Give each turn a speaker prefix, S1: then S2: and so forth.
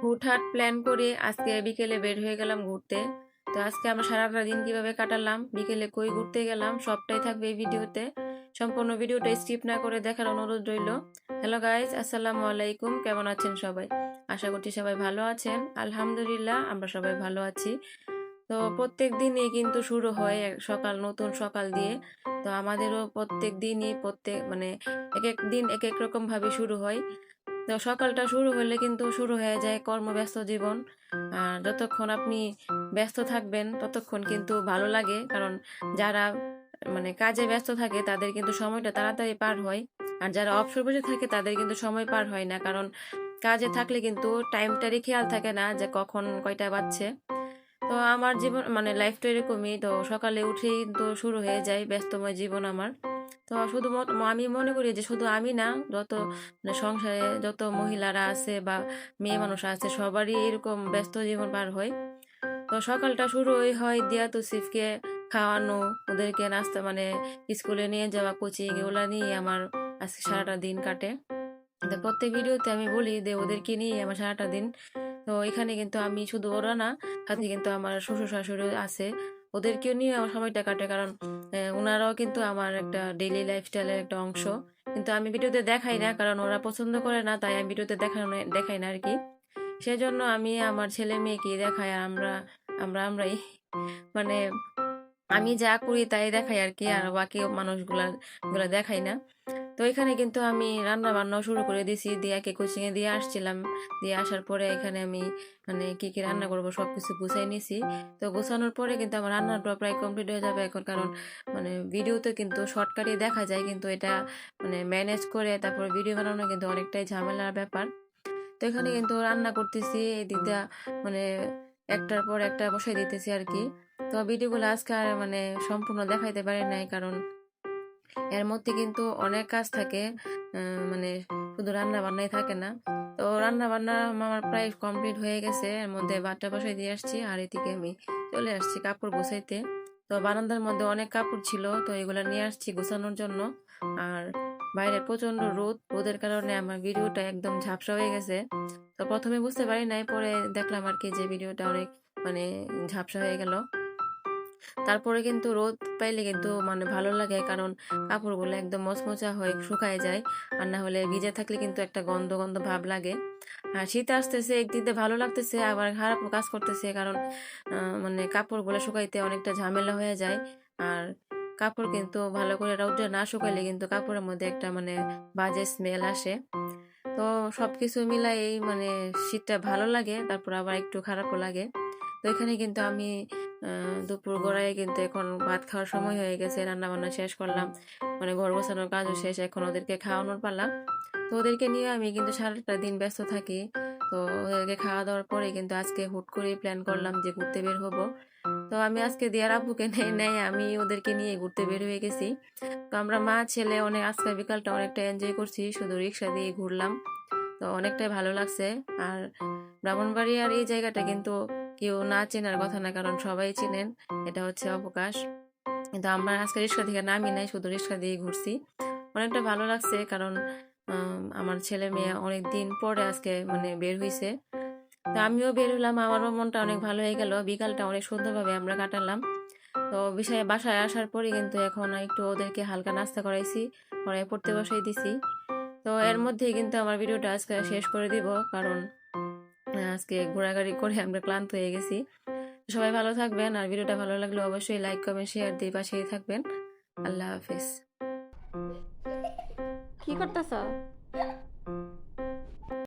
S1: হুটহাট প্ল্যান করে আজকে বিকেলে বের হয়ে গেলাম ঘুরতে। তো আজকে আমরা সারাটা দিন কিভাবে কাটালাম, বিকেলে কই ঘুরতে গেলাম, সবটাই থাকবে এই ভিডিওতে। সম্পূর্ণ ভিডিওটা স্কিপ না করে দেখার অনুরোধ রইল। হ্যালো গাইজ, আসসালামু আলাইকুম। কেমন আছেন সবাই? আশা করছি সবাই ভালো আছেন। আলহামদুলিল্লাহ, আমরা সবাই ভালো আছি। তো প্রত্যেক দিনই কিন্তু শুরু হয় সকাল, নতুন সকাল দিয়ে। তো আমাদেরও প্রত্যেক দিনই এক এক দিন এক এক রকম ভাবে শুরু হয়। তো সকালটা শুরু হলে কিন্তু শুরু হয়ে যায় কর্মব্যস্ত জীবন। আর যতক্ষণ আপনি ব্যস্ত থাকবেন ততক্ষণ কিন্তু ভালো লাগে, কারণ যারা কাজে ব্যস্ত থাকে তাদের কিন্তু সময়টা তাড়াতাড়ি পার হয়। আর যারা অবসর বসে থাকে তাদের কিন্তু সময় পার হয় না, কারণ কাজে থাকলে কিন্তু টাইমটারই খেয়াল থাকে না যে কখন কয়টা বাজছে। তো আমার জীবন লাইফটা এরকমই। তো সকালে উঠেই তো শুরু হয়ে যায় ব্যস্তময় জীবন আমার। তো আমি মনে করি যে শুধু আমি না, যত সংসারে যত মহিলারা আছে বা মেয়ে মানুষ আছে সবারই এরকম ব্যস্ত জীবন পার হয়। তো সকালটা শুরু হয় দিয়া তুসিফকে খাওয়ানো, ওদেরকে নাস্তা স্কুলে নিয়ে যাওয়া, কোচিং এগুলা নিয়ে আমার আজকে সারাটা দিন কাটে। তো প্রত্যেক ভিডিওতে আমি বলি যে ওদেরকে নিয়ে আমার সারাটা দিন। তো এখানে কিন্তু আমি শুধু ওরা না, সাথে কিন্তু আমার শ্বশুর শাশুড়ি আছে, ওদেরকেও নিয়ে আমার সময়টা কাটে, কারণ ওনারাও কিন্তু আমার একটা ডেইলি লাইফস্টাইলের একটা অংশ। কিন্তু আমি ভিডিওতে দেখাই না, কারণ ওরা পছন্দ করে না, তাই আমি ভিডিওতে দেখাই না আর কি। সেজন্য আমি আমার ছেলে মেয়েকে দেখাই, আর আমরাই মানে আমি যা করি তাই দেখাই আর কি, আর বাকি গুলা দেখাই না। তো এখানে কিন্তু আমি রান্না বান্নাও শুরু করে দিয়েছি, দিয়াকে কোচিং এ দিয়ে আসছিলাম। দিয়ে আসার পরে এখানে আমি কি কি রান্না করব সবকিছু গুছাই নিছি। তো গোছানোর পরে কিন্তু আমার রান্নাটা প্রায় কমপ্লিট হয়ে যাবে এখন, কারণ ভিডিওতে কিন্তু শর্টকাটে দেখা যায়, কিন্তু এটা ম্যানেজ করে তারপরে ভিডিও বানানো কিন্তু অনেকটাই ঝামেলার ব্যাপার। তো এখানে কিন্তু রান্না করতেছি, এই দিকটা মানে একটার পর একটা বসাই দিতেছি আর কি। তো ভিডিওগুলো আজকে আর সম্পূর্ণ দেখাইতে পারি নাই, কারণ এর মধ্যে কিন্তু অনেক কাজ থাকে। শুধু রান্না বান্নাই থাকে না। তো রান্না বান্না আমার প্রায় কমপ্লিট হয়ে গেছে, এর মধ্যে ভাতটা বসাই দিয়ে আসছি, আর এদিকে আমি চলে আসছি কাপড় গোছাইতে। তো বারান্দার মধ্যে অনেক কাপড় ছিল, তো এগুলা নিয়ে আসছি গোছানোর জন্য। আর বাইরে প্রচন্ড রোদের কারণে আমার ভিডিওটা একদম ঝাপসা হয়ে গেছে। তো প্রথমে বুঝতে পারি নাই, পরে দেখলাম আর কি যে ভিডিওটা অনেক মানে ঝাপসা হয়ে গেল। তারপরে কিন্তু রোদ পাইলে কিন্তু ভালো লাগে, কারণ কাপড়গুলো একদম মচমচা হয়ে শুকায় যায়। আর না হলে ভিজে থাকলে কিন্তু একটা গন্ধ গন্ধ ভাব লাগে। আর শীত আসতেছে, একদিক দিয়ে ভালো লাগতেছে, আবার খারাপ কাজ করতেছে, কারণ কাপড়গুলো শুকাইতে অনেকটা ঝামেলা হয়ে যায়। আর কাপড় কিন্তু ভালো করে রৌদ্রে না শুকাইলে কিন্তু কাপড়ের মধ্যে একটা বাজে স্মেল আসে। তো সবকিছু মিলাই শীতটা ভালো লাগে, তারপর আবার একটু খারাপও লাগে। তো এখানে কিন্তু আমি দুপুর গড়ায় কিন্তু এখন ভাত খাওয়ার সময় হয়ে গেছে, রান্না বান্না শেষ করলাম, ঘর গোছানোর কাজও শেষ, এখন ওদেরকে খাওয়ানোর পালা। তো ওদেরকে নিয়ে আমি কিন্তু সারাটা দিন ব্যস্ত থাকি। তো ওদেরকে খাওয়া দাওয়ার পরে কিন্তু আজকে হুট করে প্ল্যান করলাম যে ঘুরতে বের হব। তো আমি আজকে দিয়ার আব্বুকে নেই আমি ওদেরকে নিয়ে ঘুরতে বের হয়ে গেছি। তো আমরা মা ছেলে আজকে বিকালটা অনেকটা এনজয় করছি, শুধু রিক্সা দিয়ে ঘুরলাম। তো অনেকটাই ভালো লাগছে। আর ব্রাহ্মণবাড়িয়ার এই জায়গাটা কিন্তু কেউ না চেনার কথা না, কারণ সবাই চিনেন, এটা হচ্ছে অবকাশ। কিন্তু আমরা আজকে রিক্সা থেকে নামি নাই, শুধু রিক্সা দিয়ে ঘুরছি। অনেকটা ভালো লাগছে, কারণ আমার ছেলে মেয়ে অনেক দিন পরে আজকে বের হইছে। তো আমিও বের হলাম, আমারও মনটা অনেক ভালো হয়ে গেল, বিকালটা অনেক সুন্দরভাবে আমরা কাটালাম। তো বাসায় আসার পরে কিন্তু এখন একটু ওদেরকে হালকা নাস্তা করাইছি, পরে পড়তে বসাই দিছি। তো এর মধ্যেই কিন্তু আমার ভিডিওটা আজকে শেষ করে দিব, কারণ আজকে ঘোরাঘুরি করে আমরা ক্লান্ত হয়ে গেছি। সবাই ভালো থাকবেন, আর ভিডিওটা ভালো লাগলে অবশ্যই লাইক কমেন্ট শেয়ার দিয়ে পাশেই থাকবেন। আল্লাহ হাফিজ।
S2: কি করতেছ?